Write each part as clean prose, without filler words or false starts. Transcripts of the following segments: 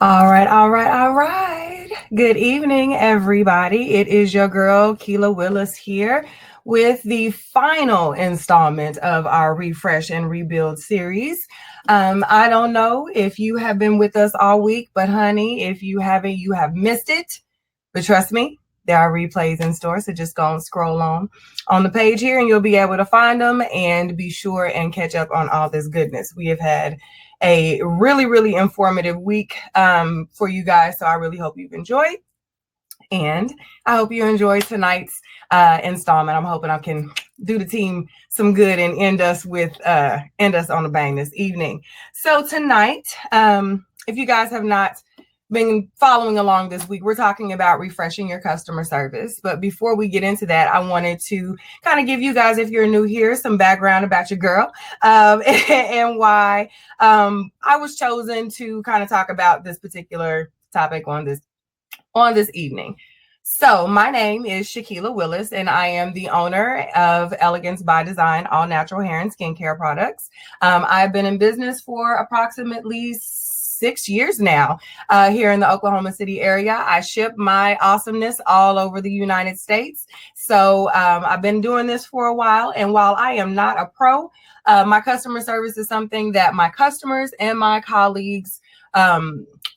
All right, all right, all right. Good evening, everybody. It is your girl, Keela Willis, here with the final installment of our Refresh and Rebuild series. I don't know if you have been with us all week, but honey, if you haven't, you have missed it. But trust me, there are replays in store, so just go and scroll on the page here and you'll be able to find them and be sure and catch up on all this goodness. We have had a really, really informative week for you guys, so I really hope you've enjoyed. And I hope you enjoyed tonight's installment. I'm hoping I can do the team some good and end us on a bang this evening. So tonight, if you guys have not been following along this week, we're talking about refreshing your customer service. But before we get into that, I wanted to kind of give you guys, if you're new here, some background about your girl and why I was chosen to kind of talk about this particular topic on this evening. So my name is Shaquilla Willis, and I am the owner of Elegance by Dezign, all natural hair and skincare products. I've been in business for approximately 6 years now here in the Oklahoma City area. I ship my awesomeness all over the United States. So I've been doing this for a while. And while I am not a pro, my customer service is something that my customers and my colleagues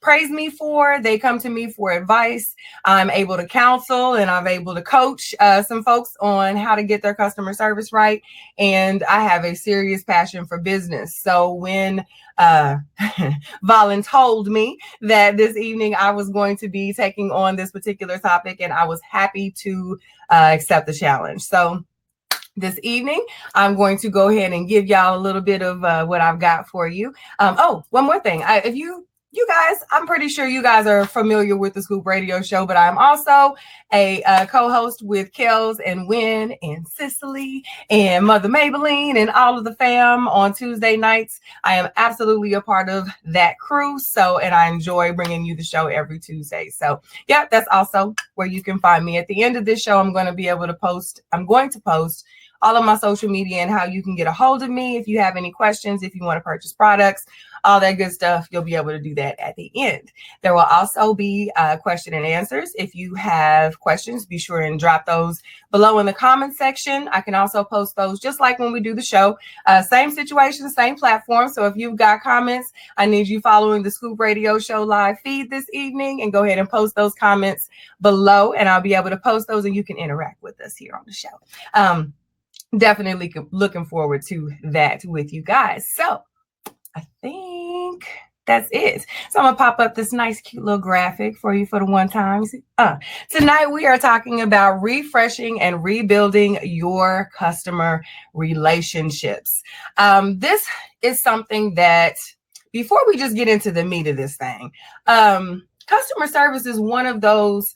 praise me for. They come to me for advice. I'm able to counsel and I'm able to coach some folks on how to get their customer service right. And I have a serious passion for business. So when Valen told me that this evening I was going to be taking on this particular topic, and I was happy to accept the challenge. So this evening, I'm going to go ahead and give y'all a little bit of what I've got for you. One more thing. If you guys, I'm pretty sure you guys are familiar with the Scoop Radio Show, but I'm also a co-host with Kels and Wynn and Cicely and Mother Maybelline and all of the fam on Tuesday nights. I am absolutely a part of that crew. And I enjoy bringing you the show every Tuesday. So yeah, that's also where you can find me. At the end of this show, I'm going to post all of my social media and how you can get a hold of me if you have any questions, if you want to purchase products, all that good stuff. You'll be able to do that at the end. There will also be question and answers. If you have questions, be sure and drop those below in the comment section. I can also post those just like when we do the show. Same situation, same platform. So if you've got comments, I need you following the Scoop Radio Show live feed this evening and go ahead and post those comments below, and I'll be able to post those and you can interact with us here on the show. Definitely looking forward to that with you guys. So I think that's it. So I'm gonna pop up this nice, cute little graphic for you for the one time. Tonight we are talking about refreshing and rebuilding your customer relationships. This is something that, before we just get into the meat of this thing, customer service is one of those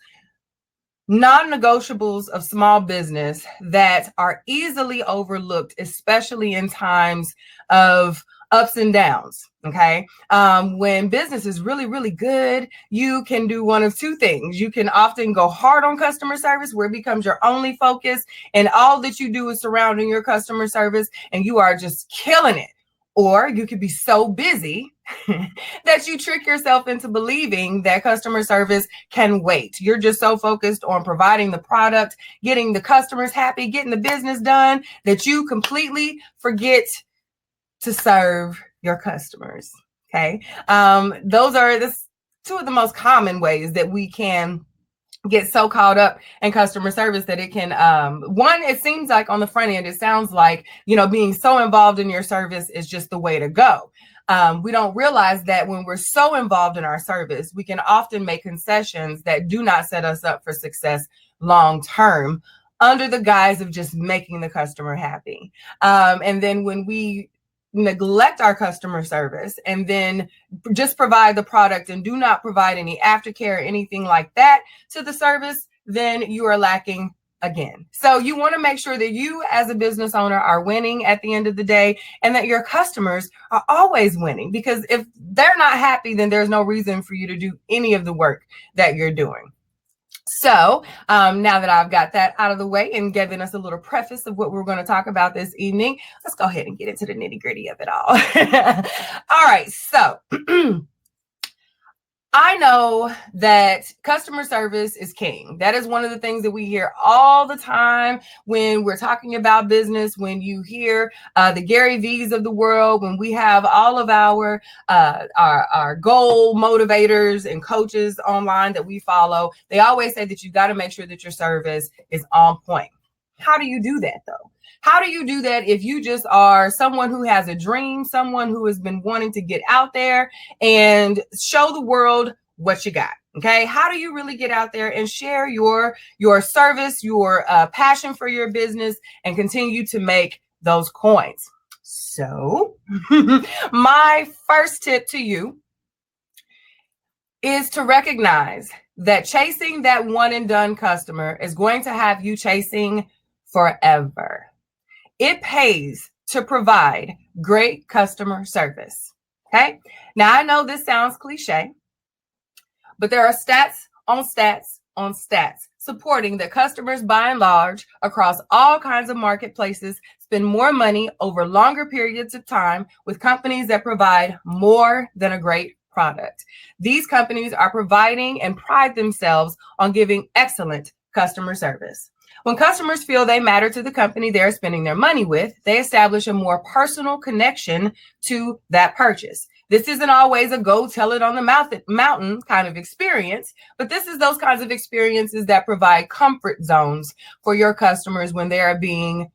non-negotiables of small business that are easily overlooked, especially in times of ups and downs. Okay. When business is really, really good, you can do one of two things. You can often go hard on customer service, where it becomes your only focus, and all that you do is surrounding your customer service and you are just killing it. Or you could be so busy that you trick yourself into believing that customer service can wait. You're just so focused on providing the product, getting the customers happy, getting the business done, that you completely forget to serve your customers. Okay. Those are two of the most common ways that we can get so caught up in customer service that it can, it seems like on the front end, it sounds like, being so involved in your service is just the way to go. We don't realize that when we're so involved in our service, we can often make concessions that do not set us up for success long term, under the guise of just making the customer happy. And then when we neglect our customer service and then just provide the product and do not provide any aftercare or anything like that to the service, then you are lacking again. So you want to make sure that you as a business owner are winning at the end of the day, and that your customers are always winning, because if they're not happy, then there's no reason for you to do any of the work that you're doing. So now that I've got that out of the way and given us a little preface of what we're going to talk about this evening, let's go ahead and get into the nitty gritty of it all. All right. So I know that customer service is king. That is one of the things that we hear all the time when we're talking about business, when you hear the Gary V's of the world, when we have all of our goal motivators and coaches online that we follow. They always say that you've got to make sure that your service is on point. How do you do that though? How do you do that if you just are someone who has a dream, someone who has been wanting to get out there and show the world what you got? Okay, how do you really get out there and share your service, your passion for your business, and continue to make those coins? So, my first tip to you is to recognize that chasing that one and done customer is going to have you chasing forever. It pays to provide great customer service. Okay. Now, I know this sounds cliche, but there are stats on stats on stats supporting that customers, by and large, across all kinds of marketplaces, spend more money over longer periods of time with companies that provide more than a great product. These companies are providing and pride themselves on giving excellent customer service. When customers feel they matter to the company they're spending their money with, they establish a more personal connection to that purchase. This isn't always a go tell it on the mountain kind of experience, but this is those kinds of experiences that provide comfort zones for your customers when they are being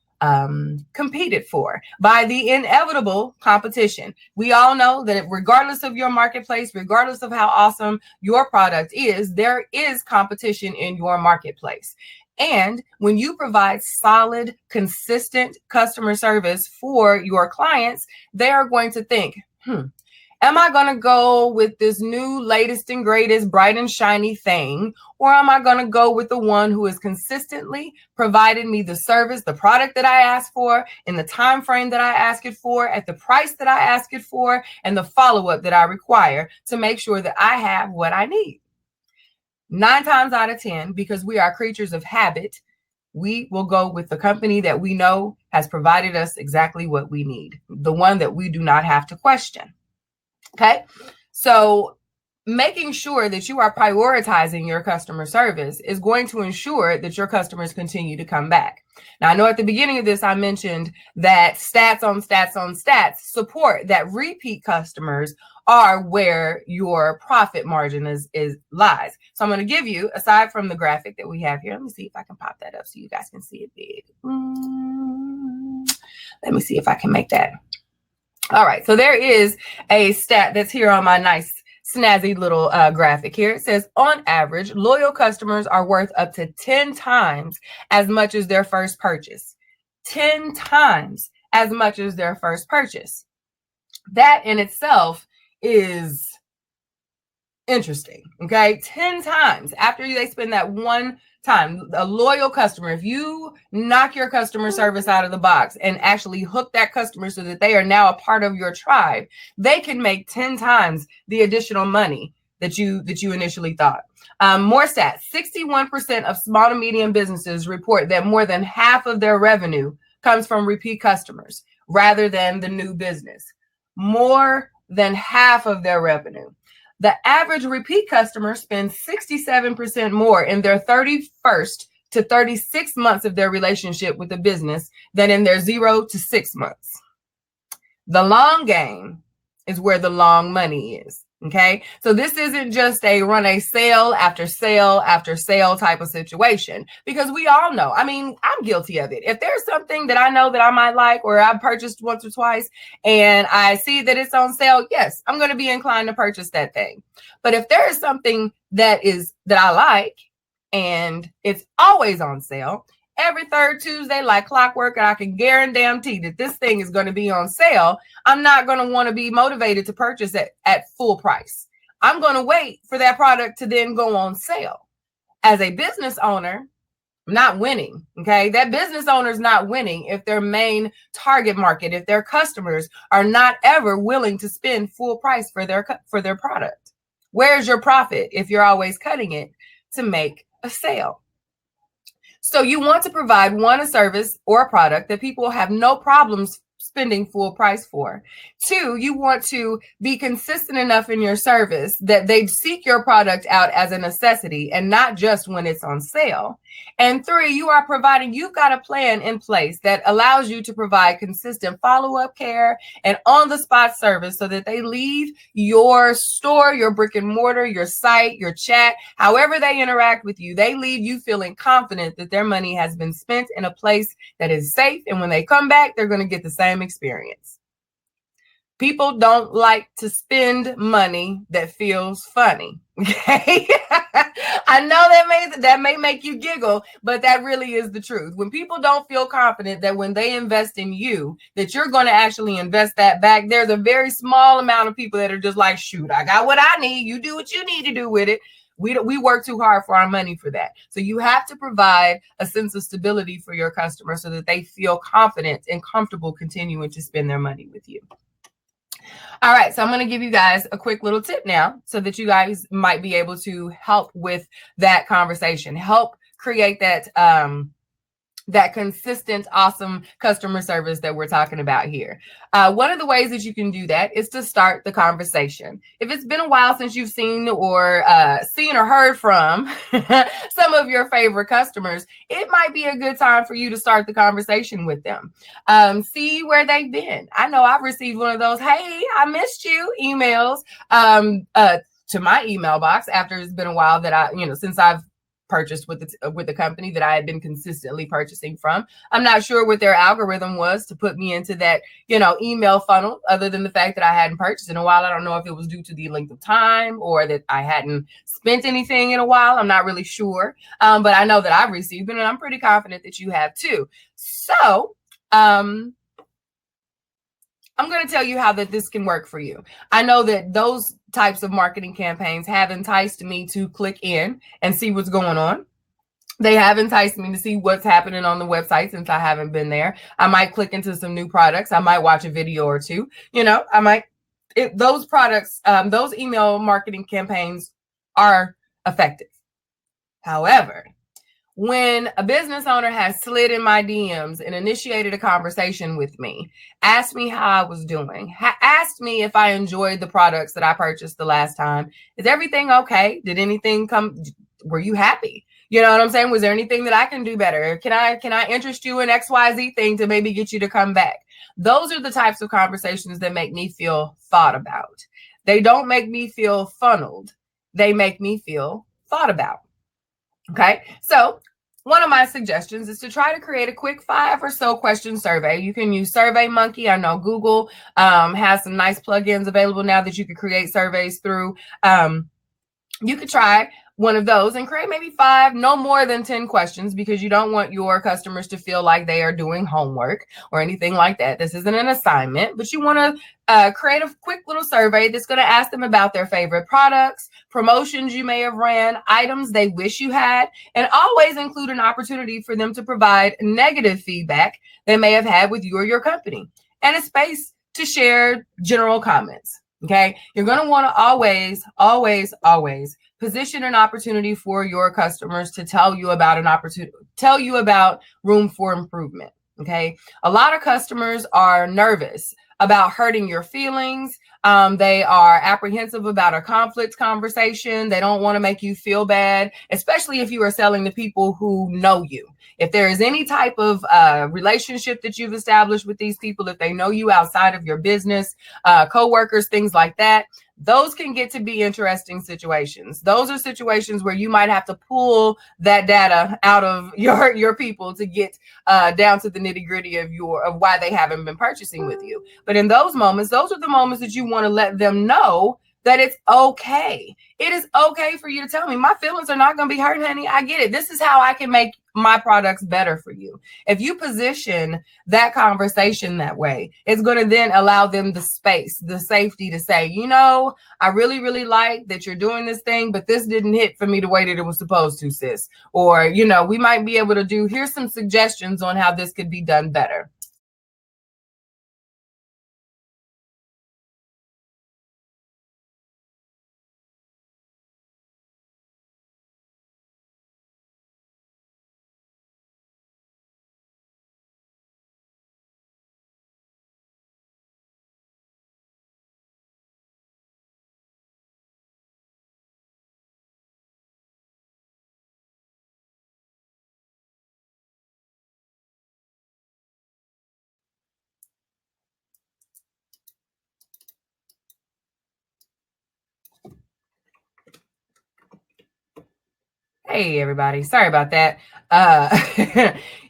competed for by the inevitable competition. We all know that regardless of your marketplace, regardless of how awesome your product is, there is competition in your marketplace. And when you provide solid, consistent customer service for your clients, they are going to think, am I going to go with this new, latest and greatest, bright and shiny thing? Or am I going to go with the one who has consistently provided me the service, the product that I asked for, in the time frame that I ask it for, at the price that I ask it for, and the follow-up that I require to make sure that I have what I need? 9 times out of 10, because we are creatures of habit, we will go with the company that we know has provided us exactly what we need, the one that we do not have to question. Okay, so making sure that you are prioritizing your customer service is going to ensure that your customers continue to come back. Now, I know at the beginning of this, I mentioned that stats on stats on stats support that repeat customers are where your profit margin lies. So I'm going to give you, aside from the graphic that we have here, let me see if I can pop that up so you guys can see it big. Let me see if I can make that. All right, so there is a stat that's here on my nice snazzy little graphic here. It says, on average, loyal customers are worth up to 10 times as much as their first purchase. 10 times as much as their first purchase. That in itself is interesting, okay? 10 times after they spend that one time. A loyal customer, if you knock your customer service out of the box and actually hook that customer so that they are now a part of your tribe, they can make 10 times the additional money that you initially thought. More stats, 61% of small to medium businesses report that more than half of their revenue comes from repeat customers rather than the new business. More than half of their revenue. The average repeat customer spends 67% more in their 31st to 36 months of their relationship with the business than in their 0 to 6 months. The long game is where the long money is. Okay, so this isn't just a run a sale after sale after sale type of situation, because we all know, I mean, I'm guilty of it. If there's something that I know that I might like, or I've purchased once or twice and I see that it's on sale, yes, I'm going to be inclined to purchase that thing. But if there is something that I like and it's always on sale, every third Tuesday, like clockwork, and I can guarantee that this thing is going to be on sale, I'm not going to want to be motivated to purchase it at full price. I'm going to wait for that product to then go on sale. As a business owner, I'm not winning, okay? That business owner is not winning if their main target market, if their customers are not ever willing to spend full price for their product. Where's your profit if you're always cutting it to make a sale? So you want to provide a service or a product that people have no problems spending full price for. Two, you want to be consistent enough in your service that they seek your product out as a necessity and not just when it's on sale. And three, you've got a plan in place that allows you to provide consistent follow-up care and on-the-spot service so that they leave your store, your brick and mortar, your site, your chat, however they interact with you, they leave you feeling confident that their money has been spent in a place that is safe. And when they come back, they're going to get the same experience. People don't like to spend money that feels funny. Okay. I know that may make you giggle, but that really is the truth. When people don't feel confident that when they invest in you, that you're going to actually invest that back, there's a very small amount of people that are just like, shoot, I got what I need. You do what you need to do with it. We work too hard for our money for that. So you have to provide a sense of stability for your customers so that they feel confident and comfortable continuing to spend their money with you. All right, so I'm going to give you guys a quick little tip now so that you guys might be able to help with that conversation, help create that consistent, awesome customer service that we're talking about here. One of the ways that you can do that is to start the conversation. If it's been a while since you've seen or heard from some of your favorite customers, it might be a good time for you to start the conversation with them. See where they've been. I know I've received one of those, hey, I missed you emails to my email box after it's been a while that since I've purchased with the company that I had been consistently purchasing from. I'm not sure what their algorithm was to put me into that, email funnel, other than the fact that I hadn't purchased in a while. I don't know if it was due to the length of time or that I hadn't spent anything in a while. I'm not really sure. But I know that I've received it, and I'm pretty confident that you have too. So, I'm going to tell you how that this can work for you. I know that those types of marketing campaigns have enticed me to click in and see what's going on. They have enticed me to see what's happening on the website since I haven't been there. I might click into some new products. I might watch a video or two. Those products, those email marketing campaigns are effective. However, when a business owner has slid in my DMs and initiated a conversation with me, asked me how I was doing, asked me if I enjoyed the products that I purchased the last time, is everything okay? Did anything come? Were you happy? You know what I'm saying? Was there anything that I can do better? Can I interest you in XYZ thing to maybe get you to come back? Those are the types of conversations that make me feel thought about. They don't make me feel funneled. They make me feel thought about. Okay, so one of my suggestions is to try to create a quick 5 or so question survey. You can use SurveyMonkey. I know Google has some nice plugins available now that you can create surveys through. You could try one of those and create maybe 5, no more than 10 questions, because you don't want your customers to feel like they are doing homework or anything like that. This isn't an assignment, but you want to create a quick little survey that's going to ask them about their favorite products, promotions you may have ran, items they wish you had, and always include an opportunity for them to provide negative feedback they may have had with you or your company, and a space to share general comments. Okay, you're going to want to always position an opportunity for your customers to tell you about room for improvement. Okay, a lot of customers are nervous about hurting your feelings. They are apprehensive about a conflict conversation. They don't want to make you feel bad, especially if you are selling to people who know you. If there is any type of relationship that you've established with these people, if they know you outside of your business, coworkers, things like that, those can get to be interesting situations. Those are situations where you might have to pull that data out of your people to get down to the nitty gritty of why they haven't been purchasing with you. But in those moments, those are the moments that you want to let them know that it's okay. It is okay for you to tell me my feelings are not going to be hurt, honey. I get it. This is how I can make my products better for you. If you position that conversation that way, it's going to then allow them the space, the safety to say, I really, really like that you're doing this thing, but this didn't hit for me the way that it was supposed to, sis. Or, we might be able to here's some suggestions on how this could be done better. Hey, everybody. Sorry about that.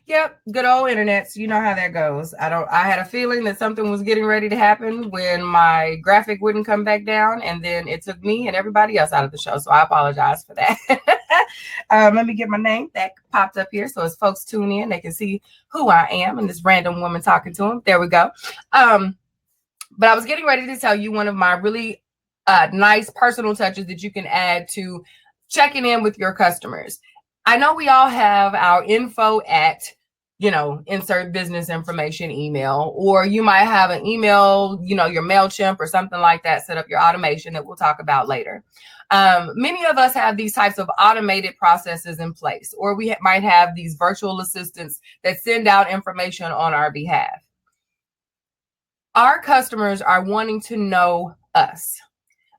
Yep, good old internet. So you know how that goes. I had a feeling that something was getting ready to happen when my graphic wouldn't come back down, and then it took me and everybody else out of the show. So I apologize for that. Let me get my name that popped up here. So as folks tune in, they can see who I am and this random woman talking to them. There we go. But I was getting ready to tell you one of my really nice personal touches that you can add to checking in with your customers. I know we all have our info at, insert business information email, or you might have an email, your MailChimp or something like that, set up your automation that we'll talk about later. Many of us have these types of automated processes in place, or we might have these virtual assistants that send out information on our behalf. Our customers are wanting to know us.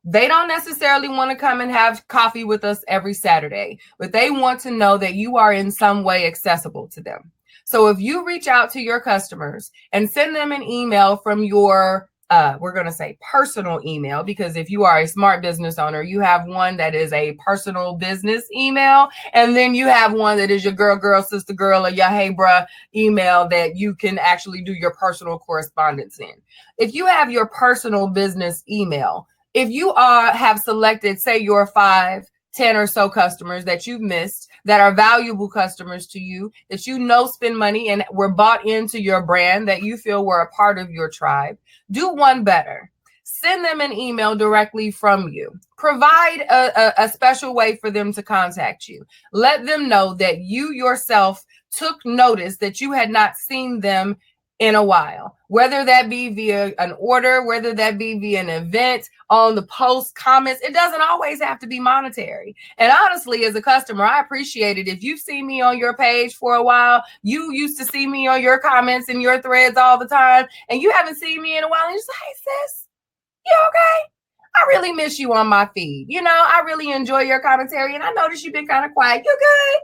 They don't necessarily want to come and have coffee with us every Saturday, but they want to know that you are in some way accessible to them. So if you reach out to your customers and send them an email from your, we're going to say personal email, because if you are a smart business owner, you have one that is a personal business email, and then you have one that is your girl, sister girl, or your hey bruh email that you can actually do your personal correspondence in. If you have your personal business email, if you have selected, say, your 5, 10 or so customers that you've missed that are valuable customers to you, that spend money and were bought into your brand, that you feel were a part of your tribe, do one better. Send them an email directly from you. Provide a special way for them to contact you. Let them know that you yourself took notice that you had not seen them in a while, whether that be via an order, whether that be via an event, on the post, comments. It doesn't always have to be monetary. And honestly, as a customer, I appreciate it. If you've seen me on your page for a while, you used to see me on your comments and your threads all the time, and you haven't seen me in a while, and you say, hey, sis, you okay? I really miss you on my feed. I really enjoy your commentary, and I noticed you've been kind of quiet. You good?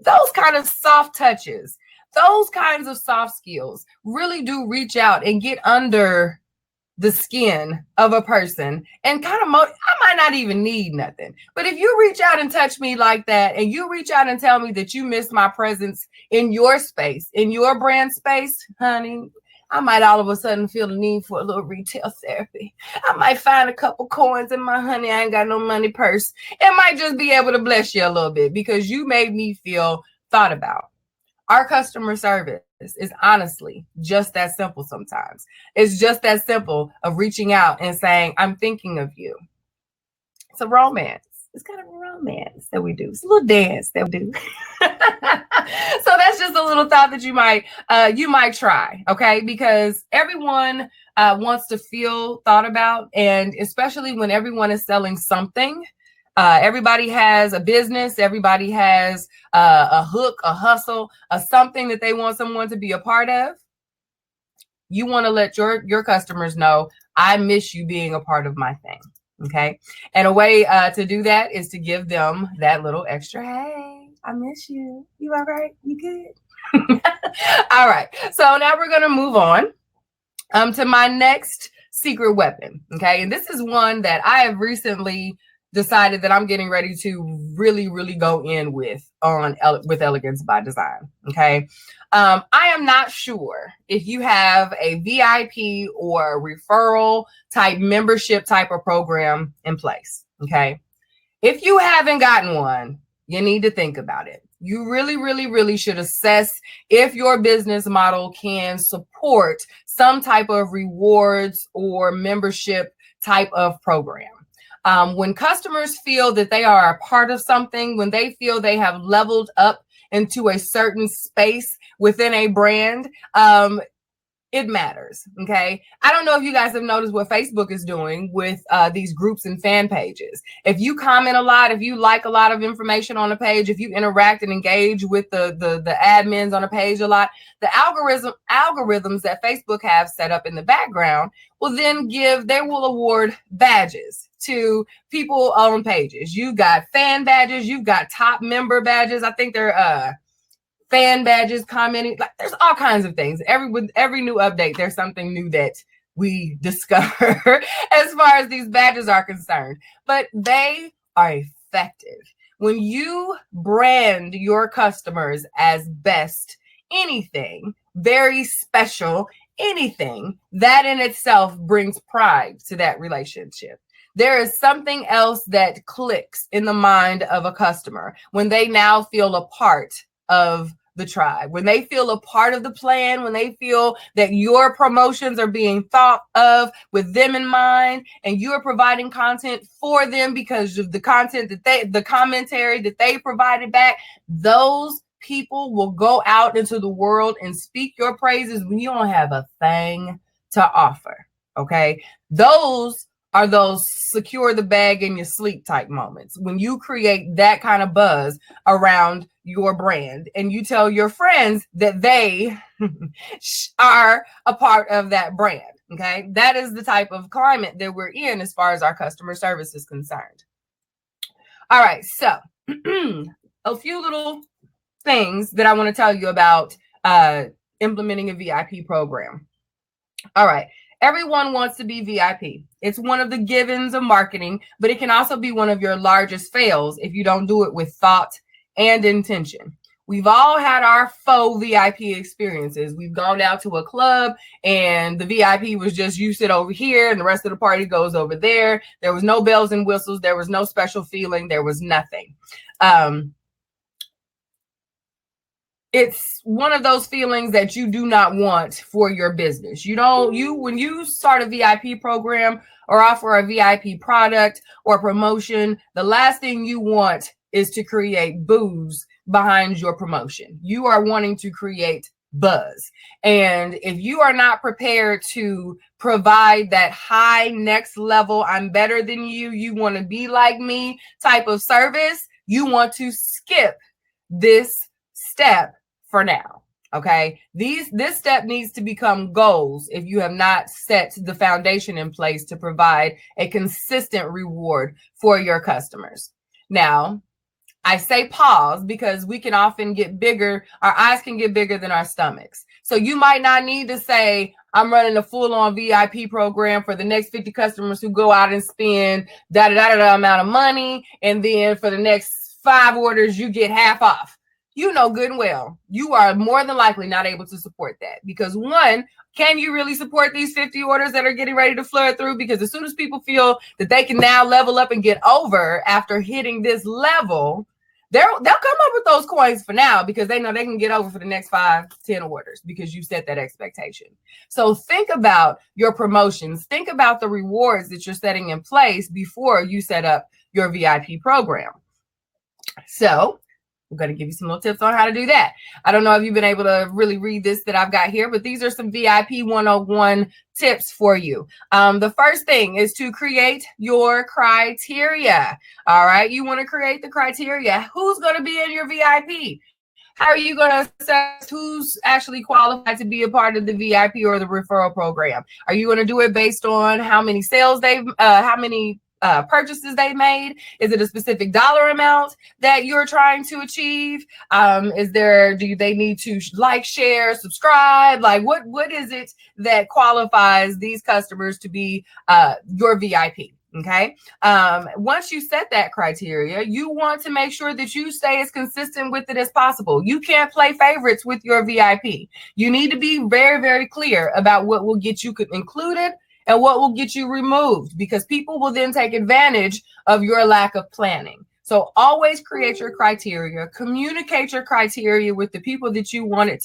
Those kind of soft touches, those kinds of soft skills really do reach out and get under the skin of a person and kind of, I might not even need nothing. But if you reach out and touch me like that, and you reach out and tell me that you miss my presence in your space, in your brand space, honey, I might all of a sudden feel the need for a little retail therapy. I might find a couple coins in my honey, I ain't got no money purse. It might just be able to bless you a little bit because you made me feel thought about. Our customer service is honestly just that simple sometimes. It's just that simple of reaching out and saying, I'm thinking of you. It's a romance. It's kind of a romance that we do. It's a little dance that we do. So that's just a little thought that you might try, okay? Because everyone wants to feel thought about, and especially when everyone is selling something. Everybody has a business. Everybody has a hook, a hustle, a something that they want someone to be a part of. You want to let your customers know, I miss you being a part of my thing. Okay. And a way to do that is to give them that little extra, hey, I miss you. You all right? You good? All right. So now we're going to move on to my next secret weapon. Okay. And this is one that I have recently decided that I'm getting ready to really, really go in with Elegance by Design. Okay. I am not sure if you have a VIP or referral type membership type of program in place. Okay. If you haven't gotten one, you need to think about it. You really, really, really should assess if your business model can support some type of rewards or membership type of program. When customers feel that they are a part of something, when they feel they have leveled up into a certain space within a brand, it matters. Okay. I don't know if you guys have noticed what Facebook is doing with these groups and fan pages. If you comment a lot, if you like a lot of information on a page, if you interact and engage with the admins on a page a lot, the algorithms that Facebook have set up in the background will then they will award badges to people on pages. You've got fan badges, you've got top member badges. I think they're fan badges, commenting, like there's all kinds of things. With every new update, there's something new that we discover as far as these badges are concerned. But they are effective. When you brand your customers as best anything, very special anything, that in itself brings pride to that relationship. There is something else that clicks in the mind of a customer when they now feel a part of the tribe, when they feel a part of the plan, when they feel that your promotions are being thought of with them in mind, and you are providing content for them because of the content that the commentary that they provided back. Those people will go out into the world and speak your praises when you don't have a thing to offer. Okay. Those are those secure the bag in your sleep type moments when you create that kind of buzz around your brand and you tell your friends that they are a part of that brand. Okay. That is the type of climate that we're in as far as our customer service is concerned. All right. So a few little things that I want to tell you about implementing a VIP program. All right. Everyone wants to be VIP. It's one of the givens of marketing, but it can also be one of your largest fails if you don't do it with thought and intention. We've all had our faux VIP experiences. We've gone out to a club and the VIP was just you sit over here and the rest of the party goes over there. There was no bells and whistles. There was no special feeling. There was nothing. It's one of those feelings that you do not want for your business. When you start a VIP program or offer a VIP product or promotion, the last thing you want is to create booze behind your promotion. You are wanting to create buzz. And if you are not prepared to provide that high next level, I'm better than you, you want to be like me type of service, you want to skip this step for now. Okay. This step needs to become goals if you have not set the foundation in place to provide a consistent reward for your customers. Now, I say pause because we can often get bigger. Our eyes can get bigger than our stomachs. So you might not need to say, I'm running a full-on VIP program for the next 50 customers who go out and spend da amount of money. And then for the next 5 orders, you get half off. You know good and well, you are more than likely not able to support that because one, can you really support these 50 orders that are getting ready to flood through? Because as soon as people feel that they can now level up and get over after hitting this level, they'll come up with those coins for now because they know they can get over for the next 5, 10 orders because you set that expectation. So think about your promotions. Think about the rewards that you're setting in place before you set up your VIP program. So I'm going to give you some little tips on how to do that. I don't know if you've been able to really read this that I've got here, but these are some VIP 101 tips for you. The first thing is to create your criteria. All right. You want to create the criteria. Who's going to be in your VIP? How are you going to assess who's actually qualified to be a part of the VIP or the referral program? Are you going to do it based on how many sales purchases they made? Is it a specific dollar amount that you're trying to achieve? Do they need to like, share, subscribe? Like what is it that qualifies these customers to be your VIP? Okay. Once you set that criteria, you want to make sure that you stay as consistent with it as possible. You can't play favorites with your VIP. You need to be very, very clear about what will get you included and what will get you removed, because people will then take advantage of your lack of planning. So always create your criteria, communicate your criteria with the people that you want it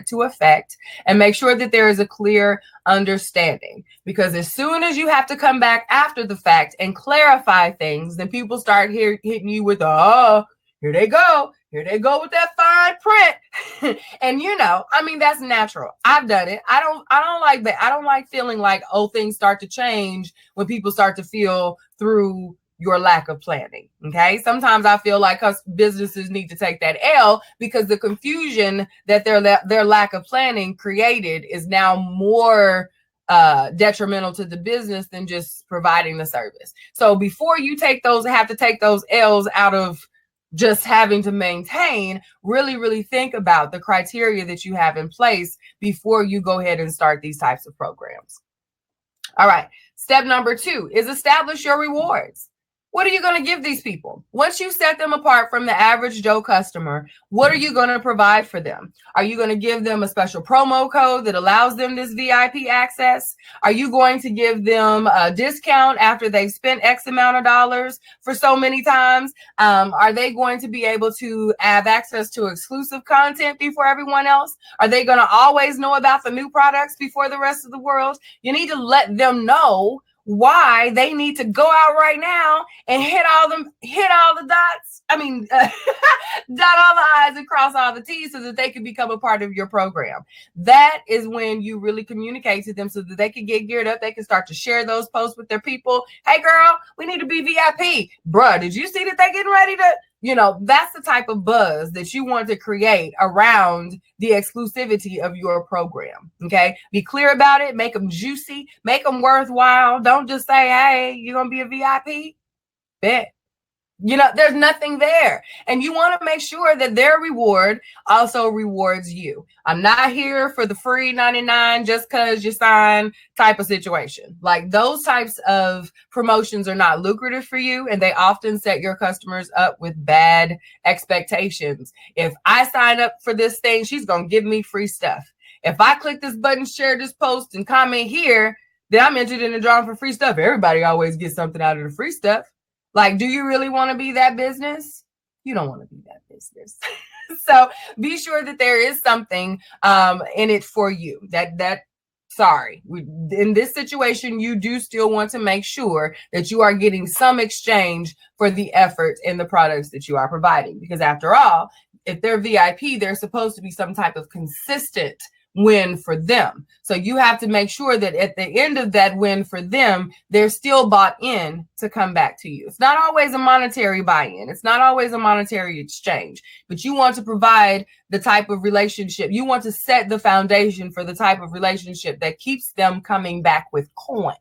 to affect, and make sure that there is a clear understanding. Because as soon as you have to come back after the fact and clarify things, then people start hitting you with here they go. Here they go with that fine print. And that's natural. I've done it. I don't like that. I don't like feeling like, things start to change when people start to feel through your lack of planning. Okay. Sometimes I feel like businesses need to take that L because the confusion that their lack of planning created is now more detrimental to the business than just providing the service. So before you have to take those L's out of just having to maintain, really, really think about the criteria that you have in place before you go ahead and start these types of programs. All right. Step number 2 is establish your rewards. What are you going to give these people? Once you set them apart from the average Joe customer, what are you going to provide for them? Are you going to give them a special promo code that allows them this VIP access? Are you going to give them a discount after they've spent X amount of dollars for so many times? Are they going to be able to have access to exclusive content before everyone else? Are they going to always know about the new products before the rest of the world? You need to let them know why they need to go out right now and hit all the dots. I mean, dot all the I's and cross all the T's so that they can become a part of your program. That is when you really communicate to them so that they can get geared up. They can start to share those posts with their people. Hey, girl, we need to be VIP. Bruh, did you see that they're getting ready to? That's the type of buzz that you want to create around the exclusivity of your program. Okay. Be clear about it. Make them juicy, make them worthwhile. Don't just say, hey, you're going to be a VIP. Bet. There's nothing there. And you want to make sure that their reward also rewards you. I'm not here for the free 99 just because you sign type of situation. Like those types of promotions are not lucrative for you. And they often set your customers up with bad expectations. If I sign up for this thing, she's going to give me free stuff. If I click this button, share this post and comment here, then I'm entered in the drawing for free stuff. Everybody always gets something out of the free stuff. Like, do you really want to be that business? You don't want to be that business. So be sure that there is something in it for you. In this situation, you do still want to make sure that you are getting some exchange for the effort in the products that you are providing. Because after all, if they're VIP, there's supposed to be some type of consistent win for them. So you have to make sure that at the end of that win for them, they're still bought in to come back to you. It's not always a monetary buy-in. It's not always a monetary exchange, but you want to provide the type of relationship. You want to set the foundation for the type of relationship that keeps them coming back with coin.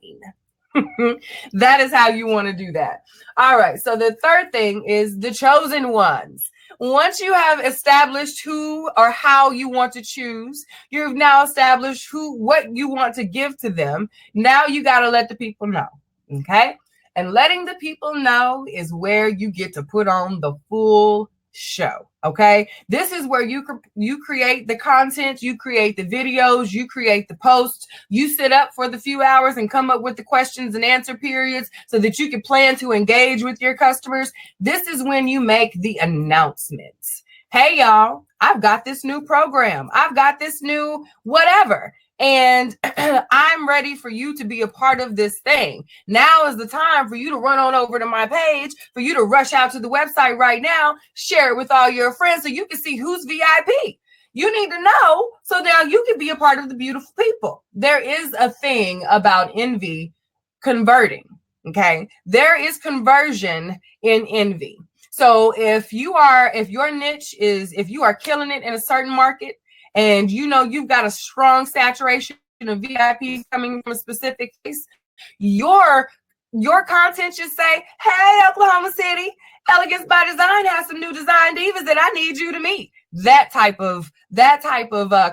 That is how you want to do that. All right. So the third thing is the chosen ones. Once you have established who or how you want to choose, you've now established what you want to give to them. Now you got to let the people know. Okay. And letting the people know is where you get to put on the full show. Okay. This is where you create the content, you create the videos, you create the posts, you sit up for the few hours and come up with the questions and answer periods so that you can plan to engage with your customers. This is when you make the announcements. Hey, y'all, I've got this new program. I've got this new whatever. And I'm ready for you to be a part of this thing. Now is the time for you to run on over to my page, for you to rush out to the website right now, share it with all your friends so you can see who's VIP. You need to know so now you can be a part of the beautiful people. There is a thing about envy converting. Okay. There is conversion in envy. So if your niche is, if you are killing it in a certain market, and you've got a strong saturation of VIPs coming from a specific place, your content should say, hey, Oklahoma City, Elegance by Design has some new design divas that I need you to meet. That type of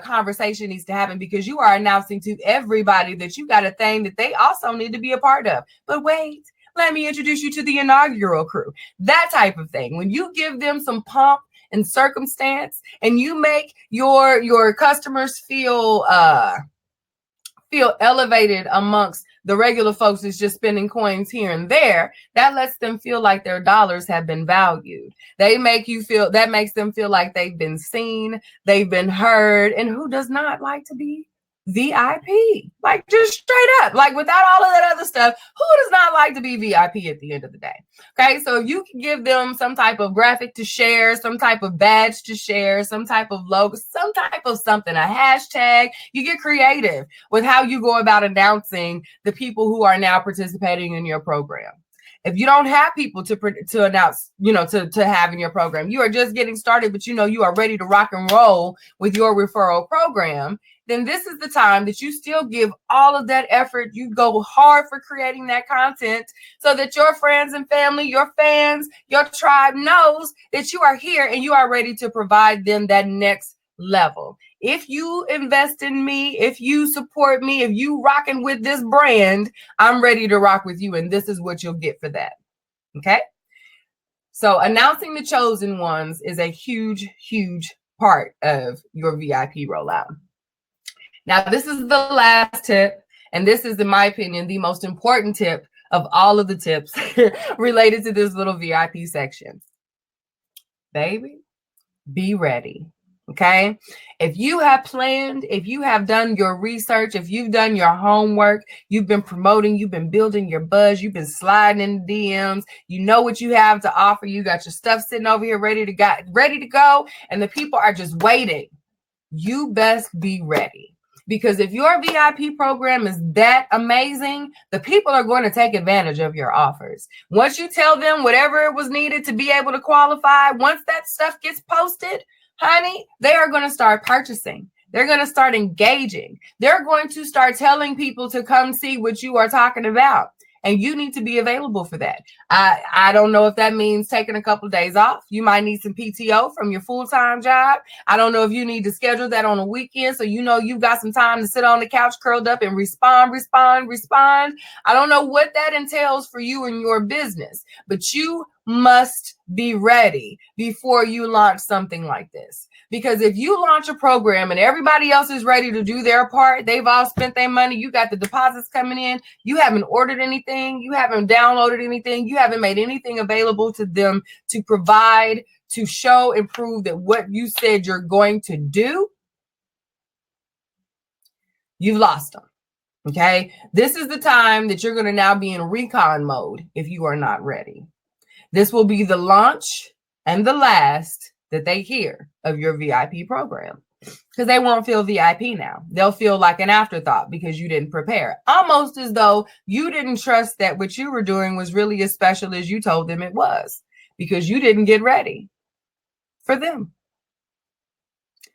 conversation needs to happen because you are announcing to everybody that you got a thing that they also need to be a part of. But wait, let me introduce you to the inaugural crew. That type of thing. When you give them some pomp and circumstance, and you make your customers feel elevated amongst the regular folks that's just spending coins here and there, that lets them feel like their dollars have been valued. That makes them feel like they've been seen, they've been heard, and who does not like to be VIP? Like, just straight up, like without all of that other stuff, who does not like to be VIP at the end of the day? Okay, so if you can give them some type of graphic to share, some type of badge to share, some type of logo, some type of something, a hashtag, you get creative with how you go about announcing the people who are now participating in your program. If you don't have people to announce, to have in your program, you are just getting started, but you are ready to rock and roll with your referral program, then this is the time that you still give all of that effort. You go hard for creating that content so that your friends and family, your fans, your tribe knows that you are here and you are ready to provide them that next level. If you invest in me, if you support me, if you rocking with this brand, I'm ready to rock with you. And this is what you'll get for that. Okay. So announcing the chosen ones is a huge, huge part of your VIP rollout. Now, this is the last tip, and this is, in my opinion, the most important tip of all of the tips related to this little VIP section. Baby, be ready. Okay. If you have planned, if you have done your research, if you've done your homework, you've been promoting, you've been building your buzz, you've been sliding in the DMs, you know what you have to offer, you got your stuff sitting over here ready to go, and the people are just waiting. You best be ready. Because if your VIP program is that amazing, the people are going to take advantage of your offers. Once you tell them whatever was needed to be able to qualify, once that stuff gets posted, honey, they are going to start purchasing. They're going to start engaging. They're going to start telling people to come see what you are talking about. And you need to be available for that. I don't know if that means taking a couple of days off. You might need some PTO from your full-time job. I don't know if you need to schedule that on a weekend so you know you've got some time to sit on the couch curled up and respond. I don't know what that entails for you and your business, but you must be ready before you launch something like this. Because if you launch a program and everybody else is ready to do their part, they've all spent their money, you got the deposits coming in, you haven't ordered anything, you haven't downloaded anything, you haven't made anything available to them to provide, to show and prove that what you said you're going to do, you've lost them. Okay? This is the time that you're going to now be in recon mode if you are not ready. This will be the launch and the last that they hear of your VIP program, because they won't feel VIP now. They'll feel like an afterthought because you didn't prepare. Almost as though you didn't trust that what you were doing was really as special as you told them it was, because you didn't get ready for them.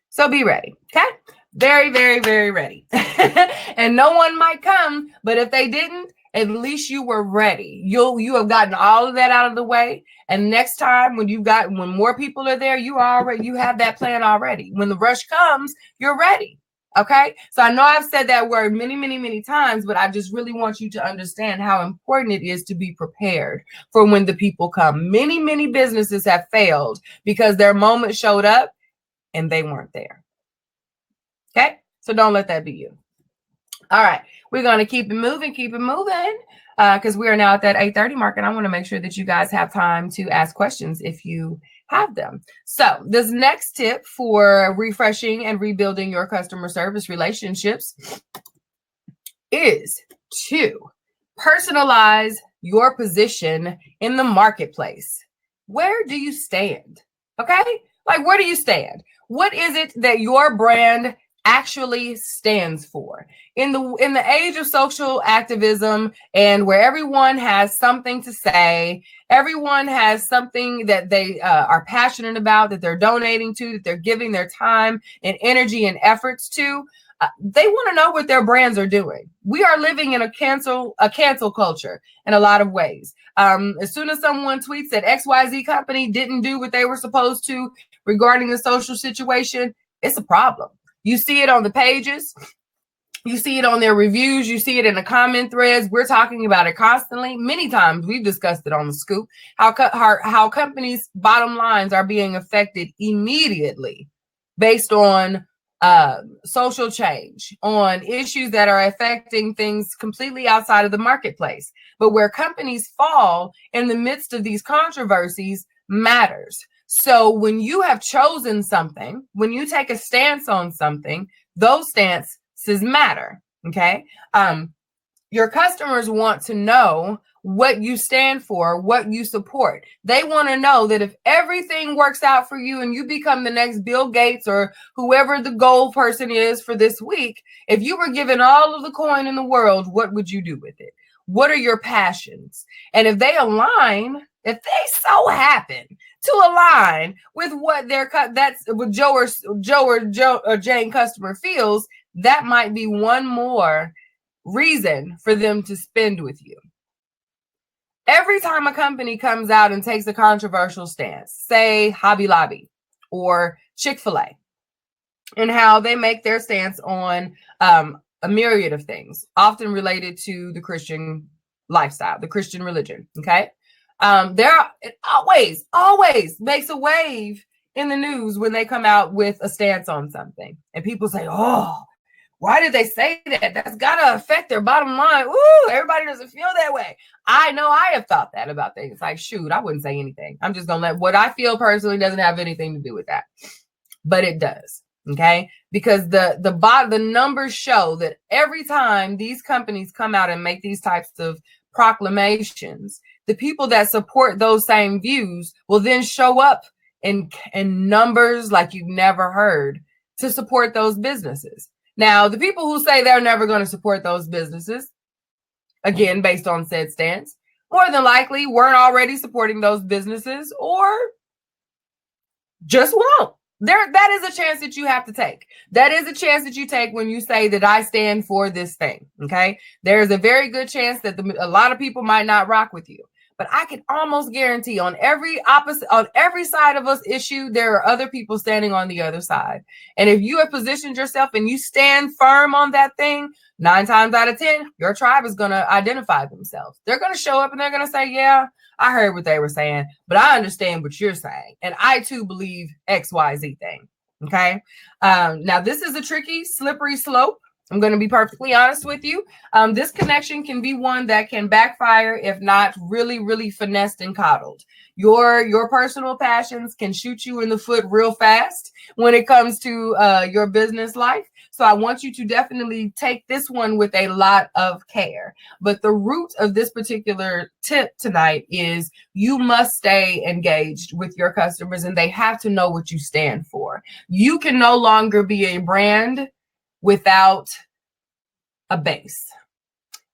So be ready, okay? Very, very, very ready. And no one might come, but if they didn't, at least you were ready. You have gotten all of that out of the way. And next time when more people are there, you have that plan already. When the rush comes, you're ready. Okay. So I know I've said that word many, many, many times, but I just really want you to understand how important it is to be prepared for when the people come. Many, many businesses have failed because their moment showed up and they weren't there. Okay. So don't let that be you. All right, we're going to keep it moving, because we are now at that 8:30 mark, and I want to make sure that you guys have time to ask questions if you have them. So this next tip for refreshing and rebuilding your customer service relationships is to personalize your position in the marketplace. Where do you stand? Okay, like where do you stand? What is it that your brand actually stands for? In the age of social activism, and where everyone has something to say, everyone has something that they are passionate about, that they're donating to, that they're giving their time and energy and efforts to, they want to know what their brands are doing. We are living in a cancel culture in a lot of ways. As soon as someone tweets that XYZ company didn't do what they were supposed to regarding the social situation, it's a problem. You see it on the pages. You see it on their reviews. You see it in the comment threads. We're talking about it constantly. Many times we've discussed it on the scoop, how companies' bottom lines are being affected immediately based on social change, on issues that are affecting things completely outside of the marketplace. But where companies fall in the midst of these controversies matters. So when you have chosen something, when you take a stance on something, those stances matter. Okay. Your customers want to know what you stand for, what you support. They want to know that if everything works out for you and you become the next Bill Gates or whoever the goal person is for this week, if you were given all of the coin in the world, what would you do with it? What are your passions? And if they align, if they so happen to align with what that's what Joe or Jane customer feels, that might be one more reason for them to spend with you. Every time a company comes out and takes a controversial stance, say Hobby Lobby or Chick-fil-A, and how they make their stance on a myriad of things, often related to the Christian lifestyle, the Christian religion, okay? It always makes a wave in the news when they come out with a stance on something. And people say, oh, why did they say that? That's got to affect their bottom line. Ooh, everybody doesn't feel that way. I know I have thought that about things. Like, shoot, I wouldn't say anything. I'm just going to let what I feel personally doesn't have anything to do with that. But it does. Okay. Because the numbers show that every time these companies come out and make these types of proclamations, the people that support those same views will then show up in numbers like you've never heard to support those businesses. Now, the people who say they're never going to support those businesses, again, based on said stance, more than likely weren't already supporting those businesses or just won't. That is a chance that you have to take. That is a chance that you take when you say that I stand for this thing. Okay. There's a very good chance that a lot of people might not rock with you, but I can almost guarantee on every side of us issue, there are other people standing on the other side. And if you have positioned yourself and you stand firm on that thing, 9 times out of 10, your tribe is going to identify themselves. They're going to show up and they're going to say, yeah, I heard what they were saying, but I understand what you're saying. And I too believe XYZ thing. Okay. Now this is a tricky, slippery slope. I'm going to be perfectly honest with you. This connection can be one that can backfire if not really, really finessed and coddled. Your personal passions can shoot you in the foot real fast when it comes to your business life. So I want you to definitely take this one with a lot of care. But the root of this particular tip tonight is you must stay engaged with your customers and they have to know what you stand for. You can no longer be a brand without a base.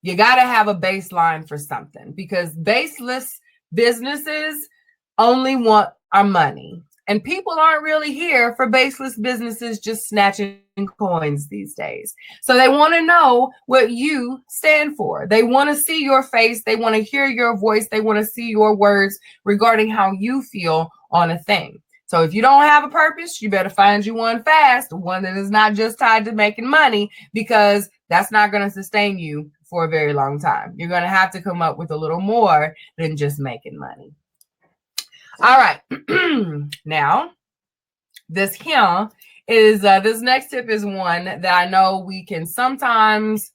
You got to have a baseline for something because baseless businesses only want our money. And people aren't really here for baseless businesses just snatching coins these days. So they want to know what you stand for. They want to see your face. They want to hear your voice. They want to see your words regarding how you feel on a thing. So if you don't have a purpose, you better find you one fast, one that is not just tied to making money, because that's not going to sustain you for a very long time. You're going to have to come up with a little more than just making money. All right. Now, this here is this next tip is one that I know we can sometimes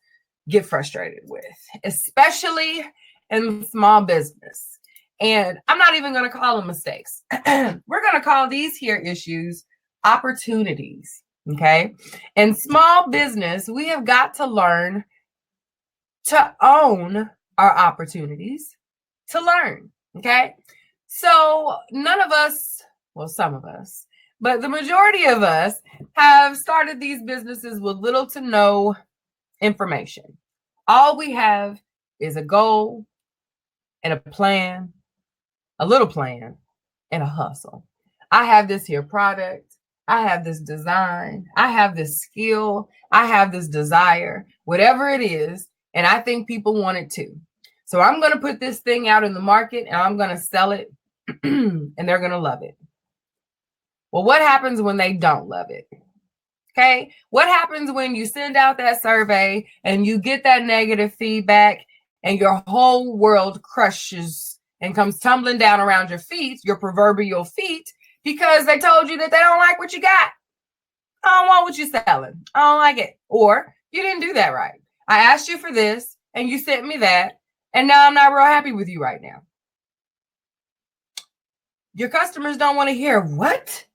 get frustrated with, especially in small business. And I'm not even going to call them mistakes. We're going to call these here issues opportunities. Okay. In small business, we have got to learn to own our opportunities to learn. Okay. So none of us, well, some of us, but the majority of us have started these businesses with little to no information. All we have is a goal and a plan, a little plan, and a hustle. I have this here product. I have this design. I have this skill. I have this desire, whatever it is. And I think people want it too. So I'm going to put this thing out in the market and I'm going to sell it and they're going to love it. Well, what happens when they don't love it? Okay. What happens when you send out that survey and you get that negative feedback and your whole world crushes and comes tumbling down around your feet, your proverbial feet, because they told you that they don't like what you got. I don't want what you're selling. I don't like it. Or you didn't do that right. I asked you for this and you sent me that. And now I'm not real happy with you right now. Your customers don't want to hear what?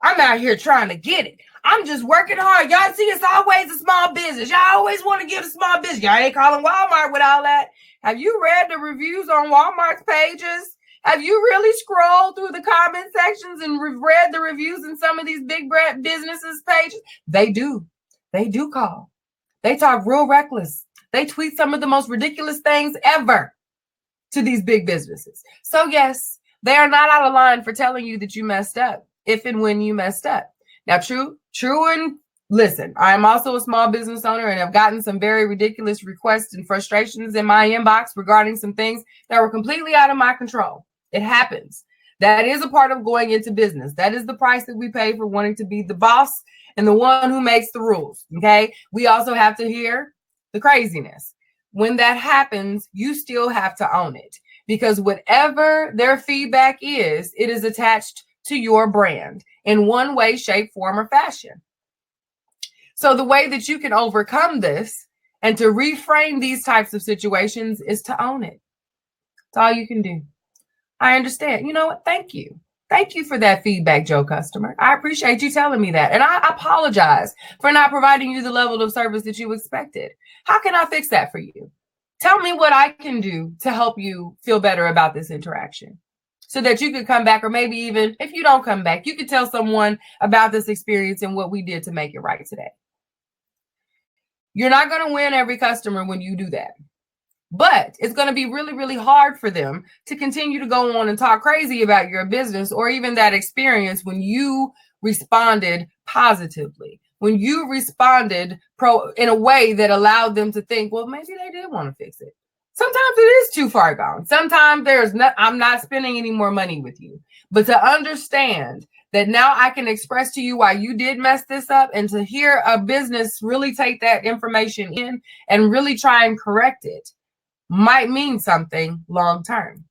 I'm out here trying to get it. I'm just working hard. Y'all see, it's always a small business. Y'all always want to give a small business. Y'all ain't calling Walmart with all that. Have you read the reviews on Walmart's pages? Have you really scrolled through the comment sections and read the reviews in some of these big brand businesses' pages? They do. They do call. They talk real reckless. They tweet some of the most ridiculous things ever to these big businesses. So yes, they are not out of line for telling you that you messed up if and when you messed up. Now, true, and listen, I am also a small business owner and have gotten some very ridiculous requests and frustrations in my inbox regarding some things that were completely out of my control. It happens. That is a part of going into business. That is the price that we pay for wanting to be the boss and the one who makes the rules. Okay. We also have to hear the craziness. When that happens, you still have to own it. because whatever their feedback is, it is attached to your brand in one way, shape, form, or fashion. So the way that you can overcome this and to reframe these types of situations is to own it. That's all you can do. I understand. You know what? Thank you. Thank you for that feedback, Joe customer. I appreciate you telling me that. And I apologize for not providing you the level of service that you expected. How can I fix that for you? Tell me what I can do to help you feel better about this interaction so that you could come back, or maybe even if you don't come back, you could tell someone about this experience and what we did to make it right today. You're not going to win every customer when you do that. But it's going to be really, really hard for them to continue to go on and talk crazy about your business or even that experience when you responded positively, when you responded in a way that allowed them to think, well, maybe they did want to fix it. Sometimes it is too far gone. Sometimes I'm not spending any more money with you. But to understand that now I can express to you why you did mess this up, and to hear a business really take that information in and really try and correct it might mean something long term.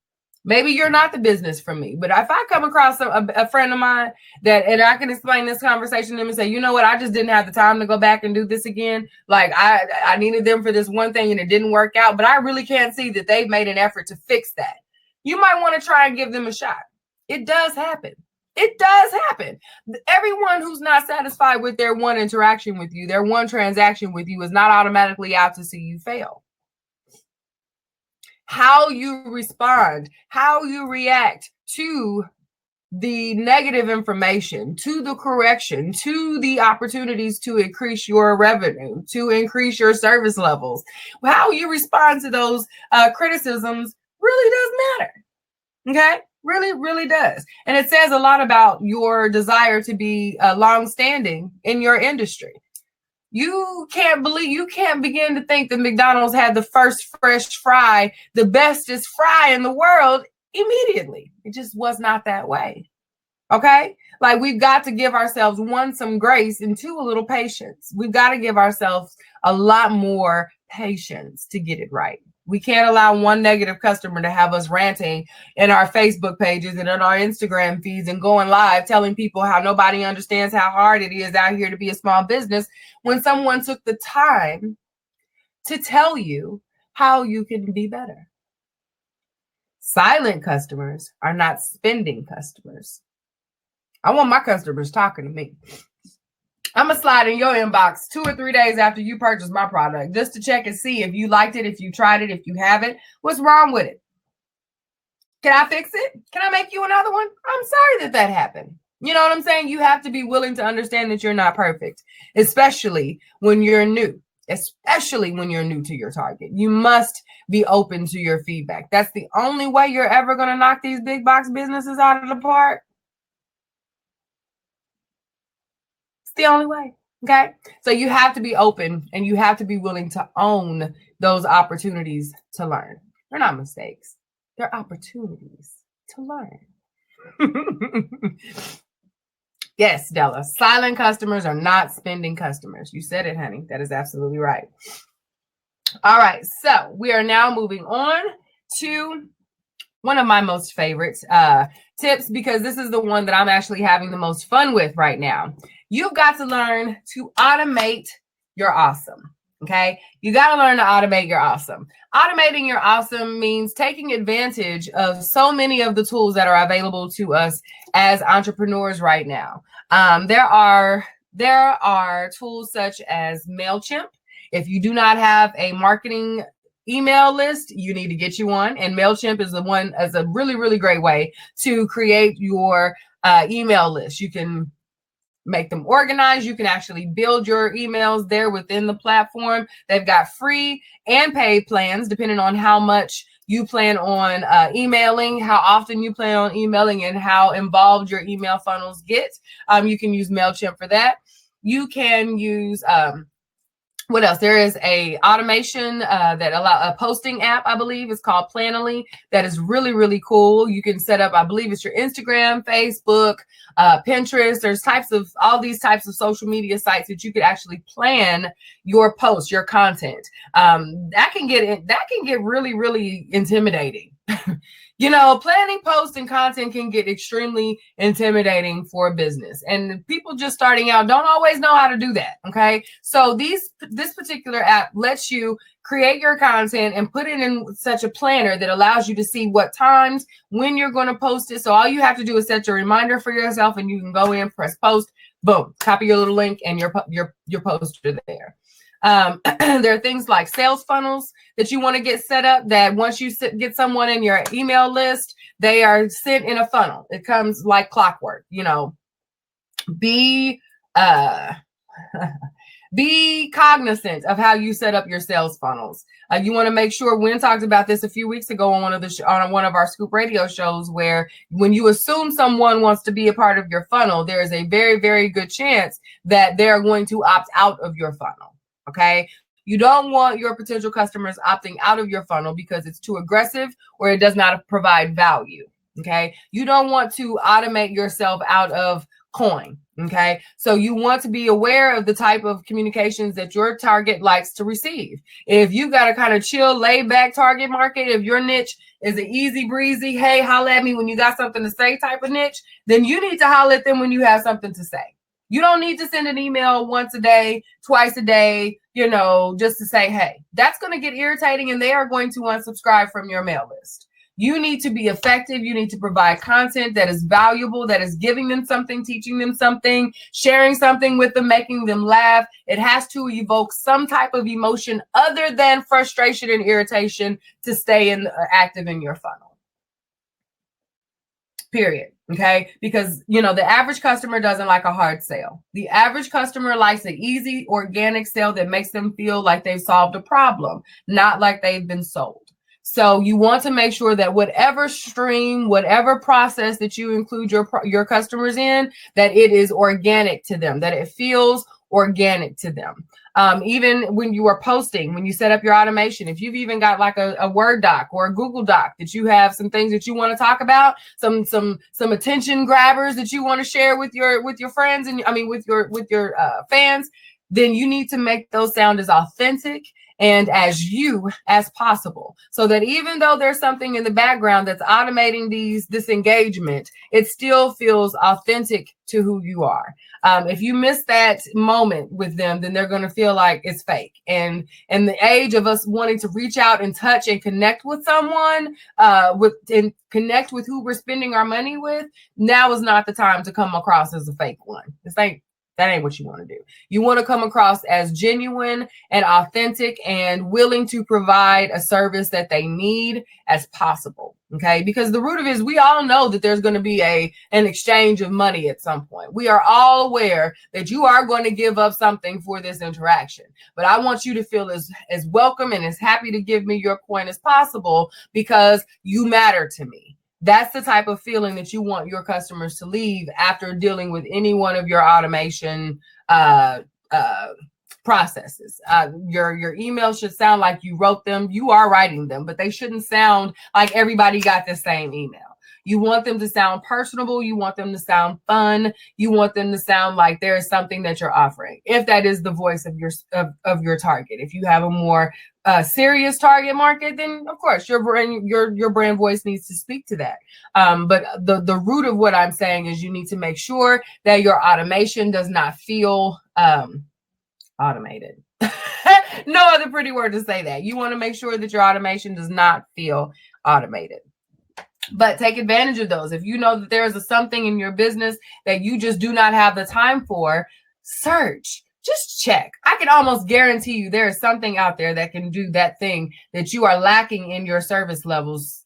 Maybe you're not the business for me, but if I come across a friend of mine and I can explain this conversation to them and say, you know what, I just didn't have the time to go back and do this again. Like I needed them for this one thing and it didn't work out, but I really can't see that they've made an effort to fix that. You might want to try and give them a shot. It does happen. It does happen. Everyone who's not satisfied with their one interaction with you, their one transaction with you, is not automatically out to see you fail. How you respond, how you react to the negative information, to the correction, to the opportunities to increase your revenue, to increase your service levels, how you respond to those criticisms really does matter. Okay? Really, really does. And it says a lot about your desire to be long-standing in your industry. You can't begin to think that McDonald's had the first fresh fry, the bestest fry in the world immediately. It just was not that way. Okay? Like, we've got to give ourselves, one, some grace, and two, a little patience. We've got to give ourselves a lot more patience to get it right. We can't allow one negative customer to have us ranting in our Facebook pages and on our Instagram feeds and going live telling people how nobody understands how hard it is out here to be a small business, when someone took the time to tell you how you can be better. Silent customers are not spending customers. I want my customers talking to me. I'm going to slide in your inbox 2 or 3 days after you purchase my product just to check and see if you liked it, if you tried it, if you haven't. What's wrong with it? Can I fix it? Can I make you another one? I'm sorry that happened. You know what I'm saying? You have to be willing to understand that you're not perfect, especially when you're new, especially when you're new to your target. You must be open to your feedback. That's the only way you're ever going to knock these big box businesses out of the park. The only way. Okay. So you have to be open and you have to be willing to own those opportunities to learn. They're not mistakes. They're opportunities to learn. Yes, Della. Silent customers are not spending customers. You said it, honey. That is absolutely right. All right. So we are now moving on to one of my most favorite tips, because this is the one that I'm actually having the most fun with right now. You've got to learn to automate your awesome. Okay. You got to learn to automate your awesome. Automating your awesome means taking advantage of so many of the tools that are available to us as entrepreneurs right now. There are tools such as MailChimp. If you do not have a marketing email list, you need to get you one. And MailChimp is a really, really great way to create your email list. You can make them organized. You can actually build your emails there within the platform. They've got free and paid plans depending on how much you plan on emailing, how often you plan on emailing, and how involved your email funnels get. You can use MailChimp for that. You can use what else? There is a automation that allow a posting app, I believe. It's called Planoly. That is really, really cool. You can set up, I believe it's your Instagram, Facebook, Pinterest. There's all these types of social media sites that you could actually plan your posts, your content. That can get really, really intimidating. Planning posts and content can get extremely intimidating for a business, and people just starting out don't always know how to do that. Okay. So this particular app lets you create your content and put it in such a planner that allows you to see what times, when you're going to post it. So all you have to do is set your reminder for yourself, and you can go in, press post, boom, copy your little link, and your posts are there. There are things like sales funnels that you want to get set up, that once you get someone in your email list, they are sent in a funnel. It comes like clockwork. Be be cognizant of how you set up your sales funnels. You want to make sure. Wynn talked about this a few weeks ago on one of our Scoop Radio shows, where when you assume someone wants to be a part of your funnel, there is a very, very good chance that they're going to opt out of your funnel. Okay. You don't want your potential customers opting out of your funnel because it's too aggressive or it does not provide value. Okay. You don't want to automate yourself out of coin. Okay. So you want to be aware of the type of communications that your target likes to receive. If you got a kind of chill, laid back target market, if your niche is an easy breezy, hey, holla at me when you got something to say type of niche, then you need to holla at them when you have something to say. You don't need to send an email once a day, twice a day, just to say, hey. That's going to get irritating, and they are going to unsubscribe from your mail list. You need to be effective. You need to provide content that is valuable, that is giving them something, teaching them something, sharing something with them, making them laugh. It has to evoke some type of emotion other than frustration and irritation to stay active in your funnel. Period. Okay. Because, the average customer doesn't like a hard sale. The average customer likes an easy, organic sale that makes them feel like they've solved a problem, not like they've been sold. So you want to make sure that whatever stream, whatever process that you include your customers in, that it is organic to them, that it feels organic to them. Even when you are posting, when you set up your automation, if you've even got like a Word doc or a Google doc that you have some things that you want to talk about, some attention grabbers that you want to share with your friends and with your fans, then you need to make those sound as authentic and as you as possible, so that even though there's something in the background that's automating this engagement, it still feels authentic to who you are. If you miss that moment with them, then they're going to feel like it's fake. And in the age of us wanting to reach out and touch and connect with someone, and connect with who we're spending our money with, now is not the time to come across as a fake one. That ain't what you want to do. You want to come across as genuine and authentic and willing to provide a service that they need as possible. Okay. Because the root of it is, we all know that there's going to be an exchange of money at some point. We are all aware that you are going to give up something for this interaction, but I want you to feel as welcome and as happy to give me your coin as possible, because you matter to me. That's the type of feeling that you want your customers to leave after dealing with any one of your automation processes. Your emails should sound like you wrote them. You are writing them, but they shouldn't sound like everybody got the same email. You want them to sound personable. You want them to sound fun. You want them to sound like there is something that you're offering, if that is the voice of your target. If you have a more serious target market, then of course your brand voice needs to speak to that. But the root of what I'm saying is, you need to make sure that your automation does not feel automated. No other pretty word to say that. You want to make sure that your automation does not feel automated. But take advantage of those. If you know that there is something in your business that you just do not have the time for, search. Just check. I can almost guarantee you there is something out there that can do that thing that you are lacking in your service levels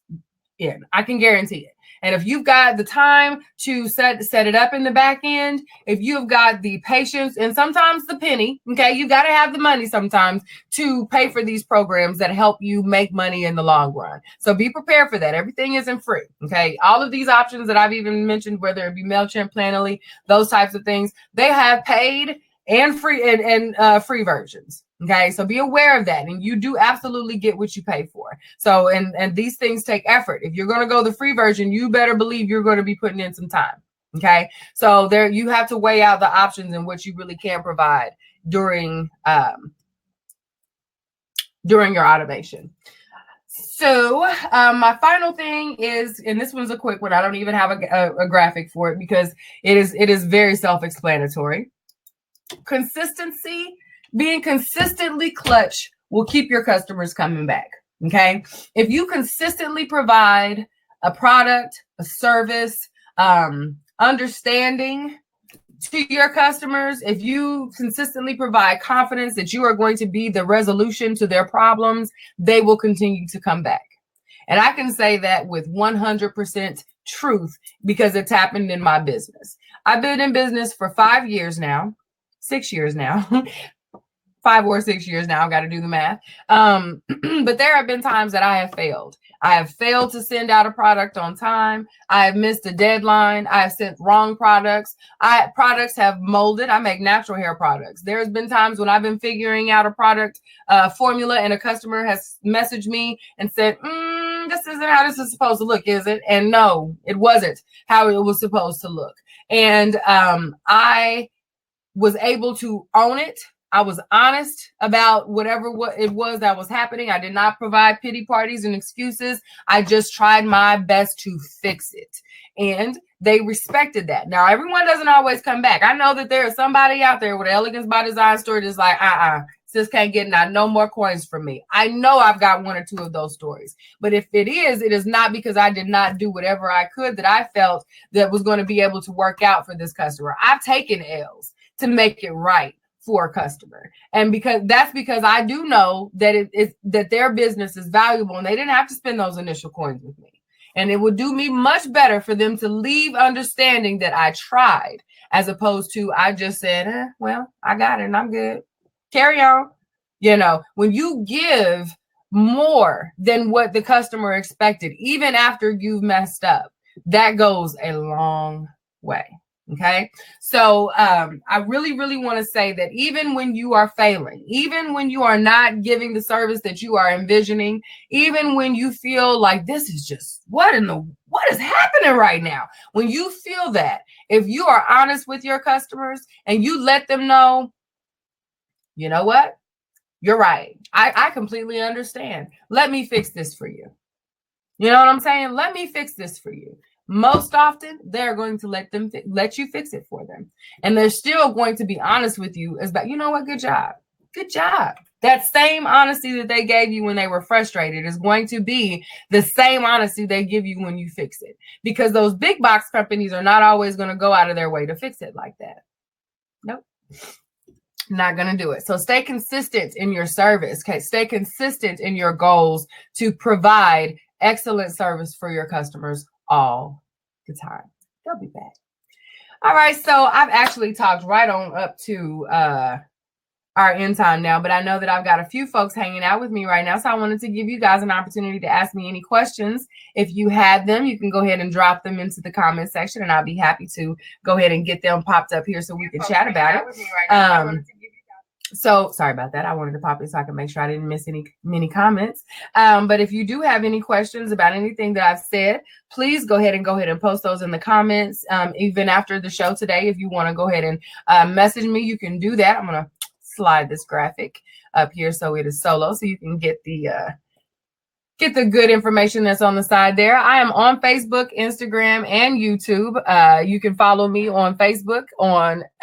in. I can guarantee it. And if you've got the time to set it up in the back end, if you've got the patience and sometimes the penny, okay, you got to have the money sometimes to pay for these programs that help you make money in the long run. So be prepared for that. Everything isn't free, okay? All of these options that I've even mentioned, whether it be MailChimp, Planoly, those types of things, they have paid and free versions. Okay, so be aware of that, and you do absolutely get what you pay for. So, and these things take effort. If you're going to go the free version, you better believe you're going to be putting in some time. Okay, so there you have to weigh out the options and what you really can provide during your automation. So my final thing is, and this one's a quick one. I don't even have a graphic for it because it is very self-explanatory. Consistency, being consistently clutch will keep your customers coming back. Okay. If you consistently provide a product, a service, understanding to your customers, if you consistently provide confidence that you are going to be the resolution to their problems, they will continue to come back. And I can say that with 100% truth because it's happened in my business. I've been in business for 5 years now. 6 years now, 5 or 6 years now. I've got to do the math. But there have been times that I have failed. I have failed to send out a product on time. I have missed a deadline. I have sent wrong products. Products have molded. I make natural hair products. There's been times when I've been figuring out a product formula and a customer has messaged me and said, this isn't how this is supposed to look, is it? And no, it wasn't how it was supposed to look. And I was able to own it. I was honest about whatever it was that was happening. I did not provide pity parties and excuses. I just tried my best to fix it. And they respected that. Now, everyone doesn't always come back. I know that there is somebody out there with an Elegance by Design story that's like, sis can't get no more coins from me. I know I've got 1 or 2 of those stories. But if it is not because I did not do whatever I could that I felt that was going to be able to work out for this customer. I've taken L's to make it right for a customer. And because I do know that that their business is valuable and they didn't have to spend those initial coins with me. And it would do me much better for them to leave understanding that I tried, as opposed to I just said, well, I got it and I'm good. Carry on. When you give more than what the customer expected, even after you've messed up, that goes a long way. Okay. So I really, really want to say that even when you are failing, even when you are not giving the service that you are envisioning, even when you feel like this is just what is happening right now, when you feel that, if you are honest with your customers and you let them know, you know what, you're right. I completely understand. Let me fix this for you. You know what I'm saying? Let me fix this for you. Most often, they're going to let you fix it for them. And they're still going to be honest with you as about, you know what, good job. Good job. That same honesty that they gave you when they were frustrated is going to be the same honesty they give you when you fix it. Because those big box companies are not always going to go out of their way to fix it like that. Nope. Not going to do it. So stay consistent in your service. Okay. Stay consistent in your goals to provide excellent service for your customers all the time. They'll be back. All right. So I've actually talked right on up to our end time now, but I know that I've got a few folks hanging out with me right now. So I wanted to give you guys an opportunity to ask me any questions. If you had them, you can go ahead and drop them into the comment section and I'll be happy to go ahead and get them popped up here so we can chat about it. So sorry about that. I wanted to pop it so I can make sure I didn't miss many comments. But if you do have any questions about anything that I've said, please go ahead and post those in the comments. Even after the show today, if you want to go ahead and message me, you can do that. I'm going to slide this graphic up here so it is solo so you can get the good information that's on the side there. I am on Facebook, Instagram, and YouTube. You can follow me on Facebook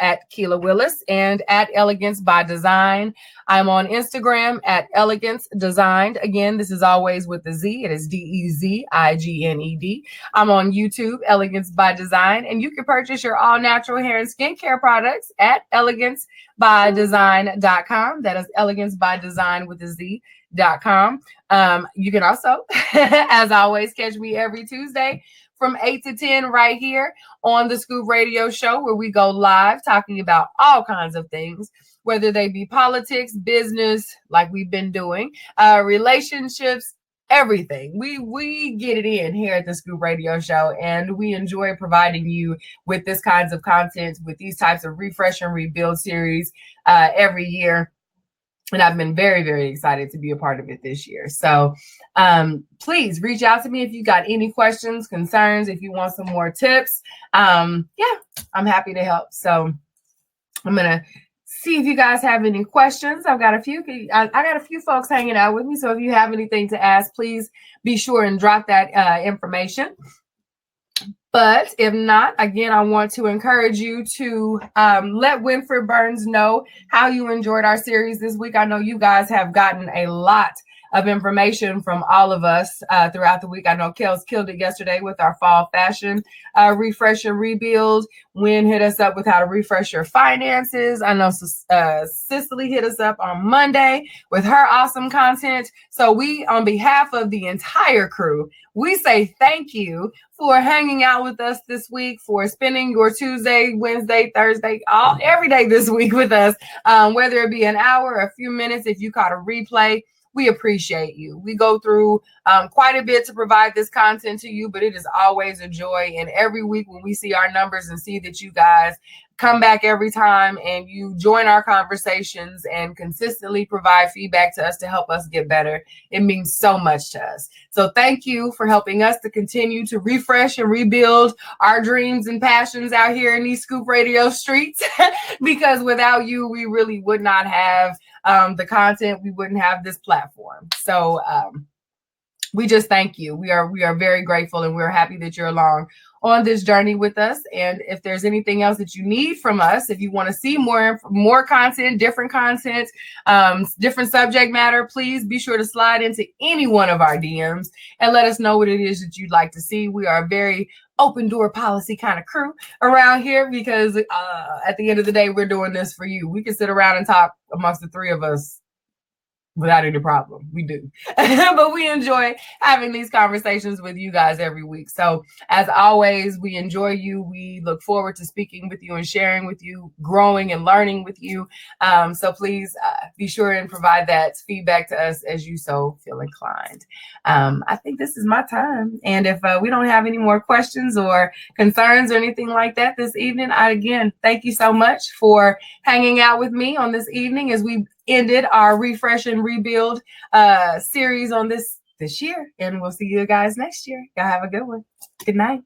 at Keila Willis and at Elegance by Design. I'm on Instagram at Elegance Designed. Again, this is always with the Z. It is DEZIGNED. I'm on YouTube, Elegance by Design, and you can purchase your all natural hair and skincare products at elegancebydesign.com. That is Elegance by Design with a Z.com. You can also, as always, catch me every Tuesday from 8 to 10 right here on the Scoop Radio Show, where we go live talking about all kinds of things, whether they be politics, business, like we've been doing, relationships, everything. We get it in here at the Scoop Radio Show, and we enjoy providing you with this kinds of content, with these types of refresh and rebuild series every year. And I've been very, very excited to be a part of it this year. So please reach out to me if you got any questions, concerns, if you want some more tips. Yeah, I'm happy to help. So I'm going to see if you guys have any questions. I got a few folks hanging out with me. So if you have anything to ask, please be sure and drop that information. But if not, again, I want to encourage you to let Winfred Burns know how you enjoyed our series this week. I know you guys have gotten a lot of information from all of us throughout the week. I know Kels killed it yesterday with our fall fashion refresh and rebuild. Wynn hit us up with how to refresh your finances. I know Cicely hit us up on Monday with her awesome content. So we, on behalf of the entire crew, we say thank you for hanging out with us this week, for spending your Tuesday, Wednesday, Thursday, every day this week with us, whether it be an hour, a few minutes, if you caught a replay. We appreciate you. We go through quite a bit to provide this content to you, but it is always a joy. And every week when we see our numbers and see that you guys come back every time and you join our conversations and consistently provide feedback to us to help us get better, it means so much to us. So thank you for helping us to continue to refresh and rebuild our dreams and passions out here in these Scoop Radio streets, because without you, we really would not have the content, we wouldn't have this platform. So we just thank you. We are very grateful, and we're happy that you're along on this journey with us. And if there's anything else that you need from us, if you want to see more content, different subject matter, please be sure to slide into any one of our DMs and let us know what it is that you'd like to see. We are a very open door policy kind of crew around here, because at the end of the day, we're doing this for you. We can sit around and talk amongst the three of us without any problem. We do. But we enjoy having these conversations with you guys every week. So as always, we enjoy you. We look forward to speaking with you and sharing with you, growing and learning with you. So please be sure and provide that feedback to us as you so feel inclined. I think this is my time. And if we don't have any more questions or concerns or anything like that this evening, I again thank you so much for hanging out with me on this evening as we ended our refresh and rebuild series on this year. And we'll see you guys next year. Y'all have a good one. Good night.